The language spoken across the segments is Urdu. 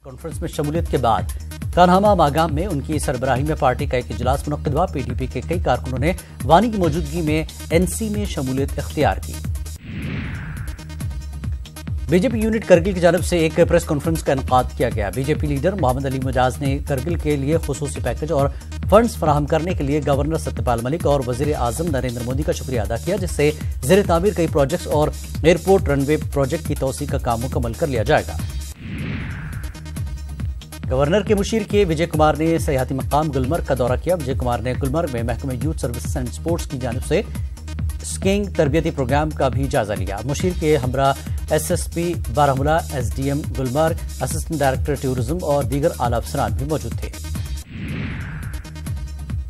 کانفرنس میں شمولیت کے بعد کانہامہ ماگام میں ان کی سربراہی میں پارٹی کا ایک اجلاس منعقد ہوا۔ پی ڈی پی کے کئی کارکنوں نے وانی کی موجودگی میں این سی میں شمولیت اختیار کی۔ بی جے پی یونٹ کرگل کی جانب سے ایک پریس کانفرنس کا انعقاد کیا گیا۔ بی جے پی لیڈر محمد علی مجاز نے کرگل کے لیے خصوصی پیکج اور فنڈز فراہم کرنے کے لیے گورنر ستیہ پال ملک اور وزیر اعظم نریندر مودی کا شکریہ ادا کیا، جس سے زیر تعمیر کئی پروجیکٹس اور ایئرپورٹ رن وے پروجیکٹ کی توسیع کا کام مکمل کر لیا جائے گا۔ گورنر کے مشیر کے وجے کمار نے سیاحتی مقام گلمرگ کا دورہ کیا۔ وجے کمار نے گلمرگ میں محکمہ یوتھ سروسز اینڈ سپورٹس کی جانب سے اسکینگ تربیتی پروگرام کا بھی جائزہ لیا۔ مشیر کے ہمراہ S S P Baramulla, S D M Gulmarg, assistant director tourism اور دیگر اعلی افسران بھی موجود تھے۔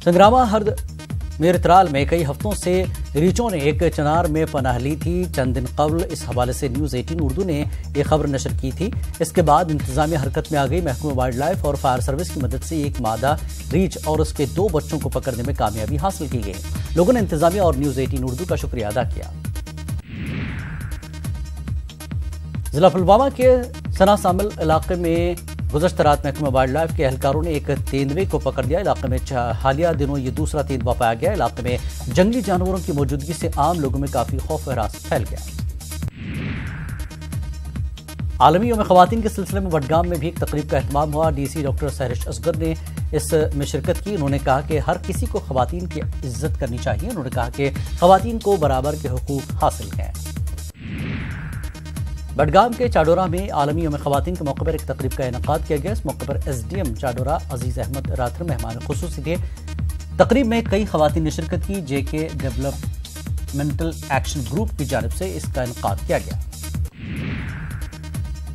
سنگرامہ ہرد میرترال میں کئی ہفتوں سے ریچھوں نے ایک چنار میں پناہ لی تھی۔ چند دن قبل اس حوالے سے نیوز 18 اردو نے یہ خبر نشر کی تھی۔ اس کے بعد انتظامیہ حرکت میں آ گئی۔ محکمہ وائلڈ لائف اور فائر سروس کی مدد سے ایک مادہ ریچھ اور اس کے 2 بچوں کو پکڑنے میں کامیابی حاصل کی گئی۔ لوگوں نے انتظامیہ اور نیوز 18 اردو کا شکریہ ادا کیا۔ ضلع پلوامہ کے ثنا سامل علاقے میں گزشتہ رات محکمہ وائلڈ لائف کے اہلکاروں نے ایک تیندوے کو پکڑ لیا۔ علاقے میں حالیہ دنوں یہ دوسرا تیندوا پایا گیا۔ علاقے میں جنگلی جانوروں کی موجودگی سے عام لوگوں میں کافی خوف و ہراس پھیل گیا۔ عالمی یوم خواتین کے سلسلے میں بڈگام میں بھی ایک تقریب کا اہتمام ہوا۔ D C doctor Sehrish Asghar نے اس میں شرکت کی۔ انہوں نے کہا کہ ہر کسی کو خواتین کی عزت کرنی چاہیے۔ انہوں نے کہا کہ خواتین کو برابر کے حقوق حاصل ہیں۔ بڈگام کے چاڈورہ میں عالمی یوم خواتین کے موقع پر ایک تقریب کا انعقاد کیا گیا۔ اس موقع پر ایس ڈی ایم چاڈورہ عزیز احمد راتھر مہمان خصوصی تھے۔ تقریب میں کئی خواتین نے شرکت کی۔ جے کے ڈیولپمنٹل ایکشن گروپ کی جانب سے اس کا انعقاد کیا گیا۔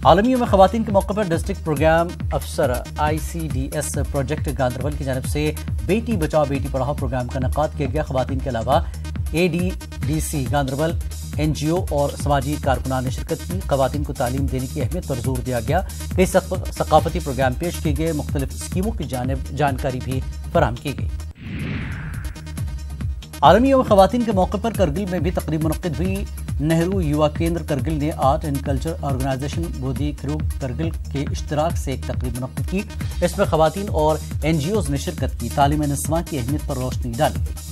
عالمی یوم خواتین کے موقع پر ڈسٹرکٹ پروگرام افسر I C D S project Ganderbal کی جانب سے بیٹی بچاؤ بیٹی پڑھاؤ پروگرام کا انعقاد کیا گیا۔ خواتین کے علاوہ A D D C Ganderbal, N G O اور سماجی کارکنان نے شرکت کی۔ خواتین کو تعلیم دینے کی اہمیت پر زور دیا گیا۔ کئی ثقافتی پروگرام پیش کیے گئے۔ مختلف اسکیموں کی جانکاری بھی فراہم کی گئی۔ عالمی یوم خواتین کے موقع پر کرگل میں بھی تقریب منعقد ہوئی۔ نہرو یووا کیندر کرگل نے art and culture organisation Bodhi Kharog Kargil کے اشتراک سے ایک تقریب منعقد کی۔ اس میں خواتین اور این جی اوز نے شرکت کی۔ تعلیم نسواں کی اہمیت پر روشنی ڈالی گئی۔